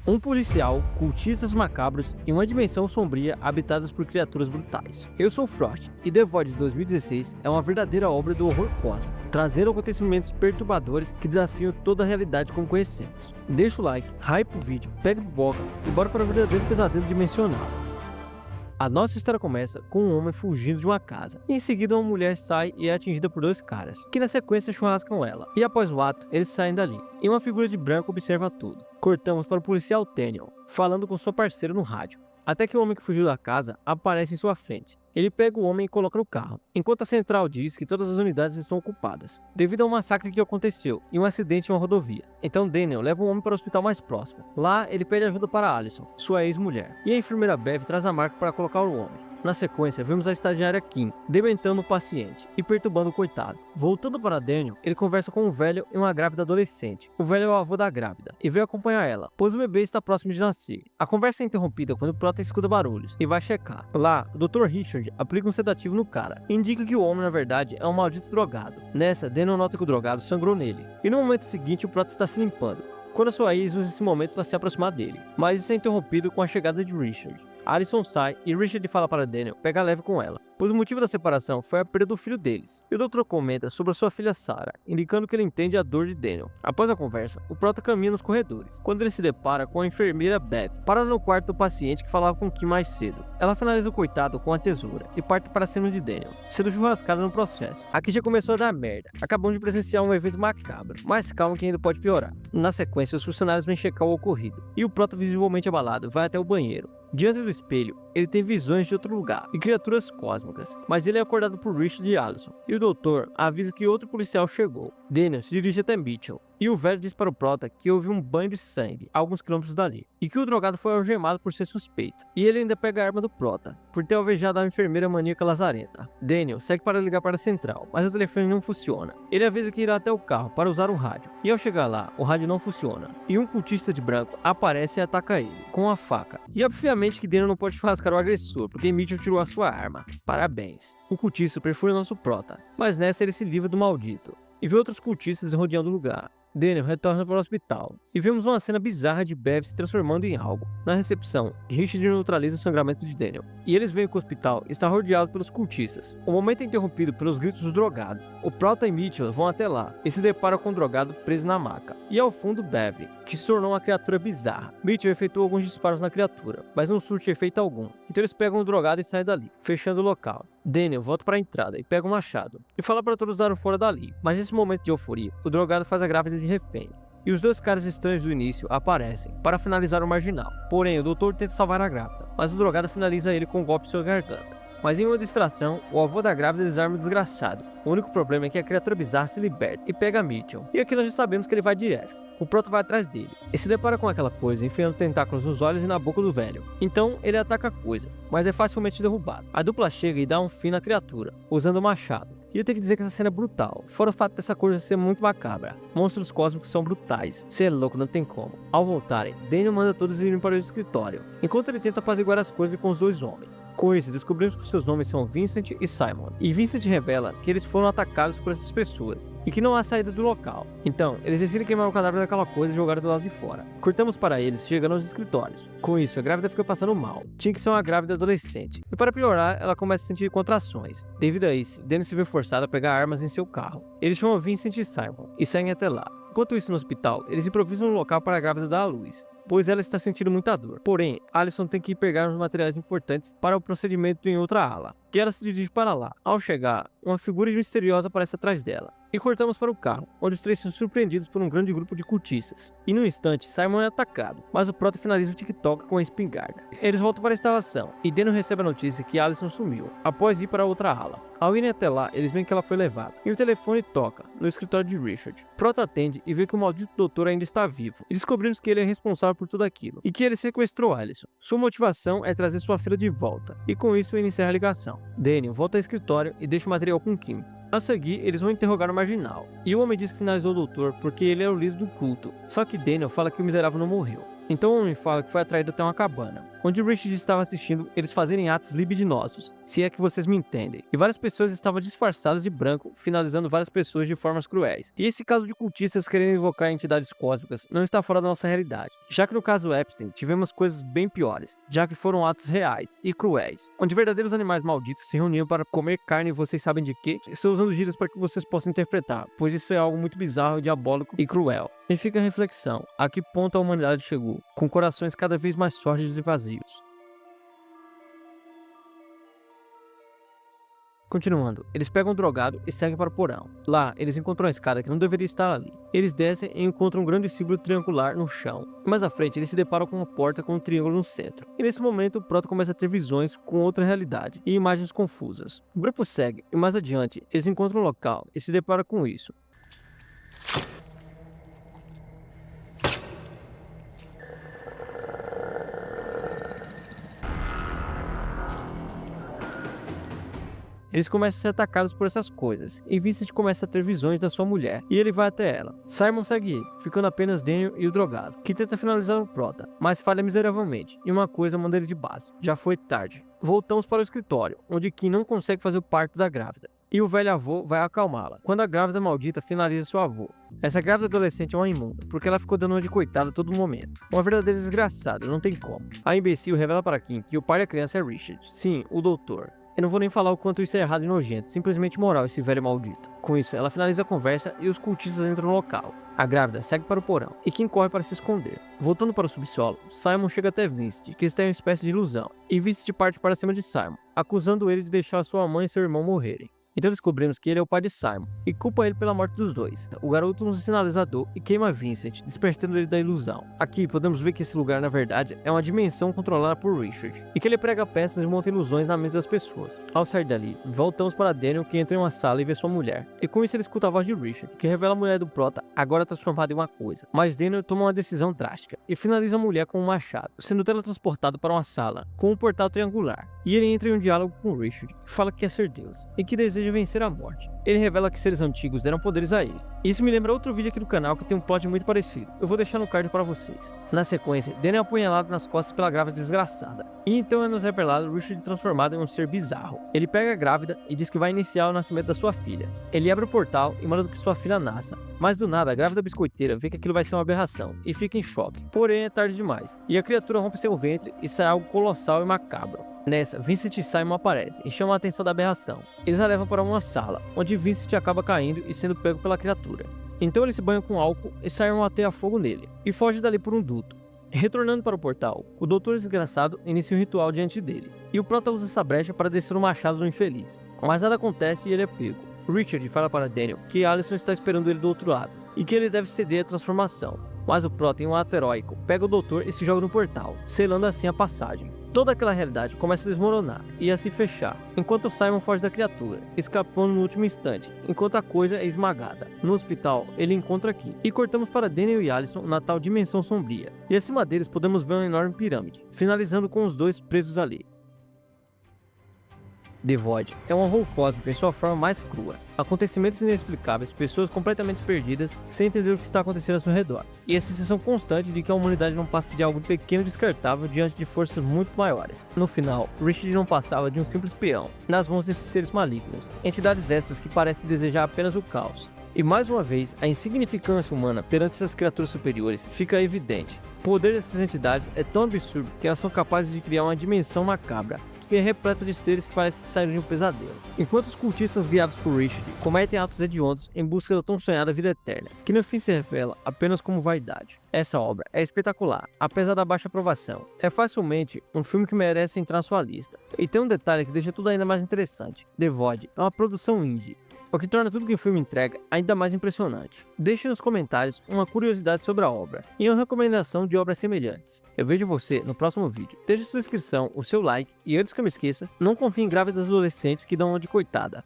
Um policial, cultistas macabros e uma dimensão sombria habitadas por criaturas brutais. Eu sou Frost e The Void de 2016 é uma verdadeira obra do horror cósmico, trazendo acontecimentos perturbadores que desafiam toda a realidade como conhecemos. Deixa o like, hype o vídeo, pega a pipoca e bora para o verdadeiro pesadelo dimensional. A nossa história começa com um homem fugindo de uma casa, e em seguida uma mulher sai e é atingida por dois caras, que na sequência churrascam ela, e após o ato, eles saem dali, e uma figura de branco observa tudo. Cortamos para o policial Daniel, falando com sua parceira no rádio, até que o homem que fugiu da casa aparece em sua frente. Ele pega o homem e coloca no carro, enquanto a central diz que todas as unidades estão ocupadas, devido a um massacre que aconteceu e um acidente em uma rodovia. Então Daniel leva o homem para o hospital mais próximo. Lá, ele pede ajuda para Allison, sua ex-mulher, e a enfermeira Bev traz a marca para colocar o homem. Na sequência, vemos a estagiária Kim dementando o paciente e perturbando o coitado. Voltando para Daniel, ele conversa com um velho e uma grávida adolescente. O velho é o avô da grávida e veio acompanhar ela, pois o bebê está próximo de nascer. A conversa é interrompida quando o Prota escuta barulhos e vai checar. Lá, o Dr. Richard aplica um sedativo no cara e indica que o homem, na verdade, é um maldito drogado. Nessa, Daniel nota que o drogado sangrou nele. E no momento seguinte, o Prota está se limpando, quando a sua ex usa esse momento para se aproximar dele, mas isso é interrompido com a chegada de Richard. Allison sai e Richard fala para Daniel pegar leve com ela, pois o motivo da separação foi a perda do filho deles. E o doutor comenta sobre a sua filha Sarah, indicando que ele entende a dor de Daniel. Após a conversa, o Prota caminha nos corredores, quando ele se depara com a enfermeira Bev, parada no quarto do paciente que falava com Kim mais cedo. Ela finaliza o coitado com a tesoura e parte para cima de Daniel, sendo churrascada no processo. Aqui já começou a dar merda, acabamos de presenciar um evento macabro, mas calma que ainda pode piorar. Na sequência, os funcionários vêm checar o ocorrido, e o Prota, visivelmente abalado, vai até o banheiro. Diante do espelho, ele tem visões de outro lugar e criaturas cósmicas, mas ele é acordado por Richard e Allison, e o doutor avisa que outro policial chegou. Daniel se dirige até Mitchell, e o velho diz para o Prota que houve um banho de sangue a alguns quilômetros dali, e que o drogado foi algemado por ser suspeito. E ele ainda pega a arma do Prota, por ter alvejado a enfermeira maníaca lazarenta. Daniel segue para ligar para a central, mas o telefone não funciona. Ele avisa que irá até o carro para usar o rádio, e ao chegar lá, o rádio não funciona, e um cultista de branco aparece e ataca ele, com a faca. E obviamente que Daniel não pode churrascar o agressor, porque Mitchell tirou a sua arma. Parabéns. O cultista perfura o nosso Prota, mas nessa ele se livra do maldito, e vê outros cultistas rodeando o lugar. Daniel retorna para o hospital, e vemos uma cena bizarra de Bev se transformando em algo. Na recepção, Richard neutraliza o sangramento de Daniel, e eles veem que o hospital está rodeado pelos cultistas. O momento é interrompido pelos gritos do drogado. O Prota e Mitchell vão até lá, e se deparam com o drogado preso na maca. E ao fundo, Bev, que se tornou uma criatura bizarra. Mitchell efetua alguns disparos na criatura, mas não surte efeito algum. Então eles pegam o drogado e saem dali, fechando o local. Daniel volta para a entrada e pega um machado, e fala para todos darem fora dali. Mas nesse momento de euforia, o drogado faz a grávida de refém, e os dois caras estranhos do início aparecem para finalizar o marginal. Porém, o doutor tenta salvar a grávida, mas o drogado finaliza ele com um golpe em sua garganta. Mas em uma distração, o avô da grávida desarma o desgraçado. O único problema é que a criatura bizarra se liberta e pega Mitchell. E aqui nós já sabemos que ele vai direto. O Prota vai atrás dele e se depara com aquela coisa enfiando tentáculos nos olhos e na boca do velho. Então ele ataca a coisa, mas é facilmente derrubado. A dupla chega e dá um fim na criatura, usando o machado. E eu tenho que dizer que essa cena é brutal, fora o fato dessa coisa ser muito macabra. Monstros cósmicos são brutais, cê é louco, não tem como. Ao voltarem, Daniel manda todos irem para o escritório, enquanto ele tenta apaziguar as coisas com os dois homens. Com isso, descobrimos que seus nomes são Vincent e Simon, e Vincent revela que eles foram atacados por essas pessoas, e que não há saída do local. Então, eles decidem queimar o cadáver daquela coisa e jogar do lado de fora. Cortamos para eles chegando aos escritórios. Com isso, a grávida fica passando mal. Tinha que ser uma grávida adolescente. E para piorar, ela começa a sentir contrações. Devido a isso, Daniel se vê forçado a pegar armas em seu carro. Eles chamam Vincent e Simon e seguem até lá. Enquanto isso, no hospital, eles improvisam um local para a grávida dar à luz, pois ela está sentindo muita dor. Porém, Allison tem que ir pegar uns materiais importantes para o procedimento em outra ala, e ela se dirige para lá. Ao chegar, uma figura misteriosa aparece atrás dela. E cortamos para o carro, onde os três são surpreendidos por um grande grupo de cultistas. E no instante, Simon é atacado, mas o Prota finaliza o TikTok com a espingarda. Eles voltam para a instalação, e Daniel recebe a notícia que Allison sumiu, após ir para outra ala. Ao irem até lá, eles veem que ela foi levada, e o telefone toca, no escritório de Richard. Prota atende e vê que o maldito doutor ainda está vivo, e descobrimos que ele é responsável por tudo aquilo, e que ele sequestrou Allison. Sua motivação é trazer sua filha de volta, e com isso ele encerra a ligação. Daniel volta ao escritório e deixa o material com Kim. A seguir, eles vão interrogar o marginal, e o homem diz que finalizou o doutor porque ele é o líder do culto. Só que Daniel fala que o miserável não morreu. Então o homem fala que foi atraído até uma cabana, onde Richard estava assistindo eles fazerem atos libidinosos, se é que vocês me entendem. E várias pessoas estavam disfarçadas de branco, finalizando várias pessoas de formas cruéis. E esse caso de cultistas querendo invocar entidades cósmicas não está fora da nossa realidade, já que no caso Epstein tivemos coisas bem piores, já que foram atos reais e cruéis, onde verdadeiros animais malditos se reuniam para comer carne e vocês sabem de quê? Estou usando gírias para que vocês possam interpretar, pois isso é algo muito bizarro, diabólico e cruel. E fica a reflexão, a que ponto a humanidade chegou, com corações cada vez mais sórdidos e vazios. Continuando, eles pegam o drogado e seguem para o porão. Lá, eles encontram uma escada que não deveria estar ali. Eles descem e encontram um grande símbolo triangular no chão. Mais à frente, eles se deparam com uma porta com um triângulo no centro. E nesse momento, o Proto começa a ter visões com outra realidade e imagens confusas. O grupo segue e mais adiante, eles encontram um local e se deparam com isso. Eles começam a ser atacados por essas coisas, e Vincent começa a ter visões da sua mulher, e ele vai até ela. Simon segue ele, ficando apenas Daniel e o drogado, que tenta finalizar o Prota, mas falha miseravelmente, e uma coisa manda ele de base. Já foi tarde. Voltamos para o escritório, onde Kim não consegue fazer o parto da grávida, e o velho avô vai acalmá-la, quando a grávida maldita finaliza seu avô. Essa grávida adolescente é uma imunda, porque ela ficou dando uma de coitada a todo momento. Uma verdadeira desgraçada, não tem como. A imbecil revela para Kim que o pai da criança é Richard, sim, o doutor. Eu não vou nem falar o quanto isso é errado e nojento, simplesmente moral esse velho maldito. Com isso, ela finaliza a conversa e os cultistas entram no local. A grávida segue para o porão, e Kim corre para se esconder. Voltando para o subsolo, Simon chega até Vincent, que está em uma espécie de ilusão, e Vincent parte para cima de Simon, acusando ele de deixar sua mãe e seu irmão morrerem. Então descobrimos que ele é o pai de Simon, e culpa ele pela morte dos dois. O garoto usa um sinalizador e queima Vincent, despertando ele da ilusão. Aqui podemos ver que esse lugar na verdade é uma dimensão controlada por Richard, e que ele prega peças e monta ilusões na mente das pessoas. Ao sair dali, voltamos para Daniel, que entra em uma sala e vê sua mulher, e com isso ele escuta a voz de Richard, que revela a mulher do Prota agora transformada em uma coisa. Mas Daniel toma uma decisão drástica, e finaliza a mulher com um machado, sendo teletransportado para uma sala, com um portal triangular, e ele entra em um diálogo com Richard, que fala que quer ser Deus, e que deseja vencer a morte. Ele revela que seres antigos deram poderes a ele. Isso me lembra outro vídeo aqui do canal que tem um plot muito parecido. Eu vou deixar no card para vocês. Na sequência, Daniel é apunhalado nas costas pela grávida desgraçada. E então é nos revelado Richard transformado em um ser bizarro. Ele pega a grávida e diz que vai iniciar o nascimento da sua filha. Ele abre o portal e manda que sua filha nasça. Mas do nada, a grávida biscoiteira vê que aquilo vai ser uma aberração e fica em choque. Porém, é tarde demais. E a criatura rompe seu ventre e sai algo colossal e macabro. Nessa, Vincent e Simon aparecem e chamam a atenção da aberração. Eles a levam para uma sala, onde Vincent acaba caindo e sendo pego pela criatura. Então eles se banham com álcool e saem a ter fogo nele, e foge dali por um duto. Retornando para o portal, o doutor desgraçado inicia um ritual diante dele, e o Prota usa essa brecha para descer o machado do infeliz. Mas nada acontece e ele é pego. Richard fala para Daniel que Allison está esperando ele do outro lado, e que ele deve ceder à transformação. Mas o Prota, em um ato heróico, pega o doutor e se joga no portal, selando assim a passagem. Toda aquela realidade começa a desmoronar e a se fechar, enquanto Simon foge da criatura, escapando no último instante, enquanto a coisa é esmagada. No hospital, ele encontra Kim, e cortamos para Daniel e Allison na tal dimensão sombria, e acima deles podemos ver uma enorme pirâmide, finalizando com os dois presos ali. The Void é um horror cósmico em sua forma mais crua. Acontecimentos inexplicáveis, pessoas completamente perdidas, sem entender o que está acontecendo ao seu redor. E a sensação constante de que a humanidade não passa de algo pequeno e descartável diante de forças muito maiores. No final, Richard não passava de um simples peão, nas mãos desses seres malignos. Entidades essas que parecem desejar apenas o caos. E mais uma vez, a insignificância humana perante essas criaturas superiores fica evidente. O poder dessas entidades é tão absurdo que elas são capazes de criar uma dimensão macabra, que é repleta de seres que parecem que saíram de um pesadelo. Enquanto os cultistas guiados por Richard cometem atos hediondos em busca da tão sonhada vida eterna, que no fim se revela apenas como vaidade. Essa obra é espetacular, apesar da baixa aprovação. É facilmente um filme que merece entrar na sua lista. E tem um detalhe que deixa tudo ainda mais interessante. The Void é uma produção indie, o que torna tudo que o filme entrega ainda mais impressionante. Deixe nos comentários uma curiosidade sobre a obra e uma recomendação de obras semelhantes. Eu vejo você no próximo vídeo. Deixe sua inscrição, o seu like e antes que eu me esqueça, não confie em grávidas adolescentes que dão uma de coitada.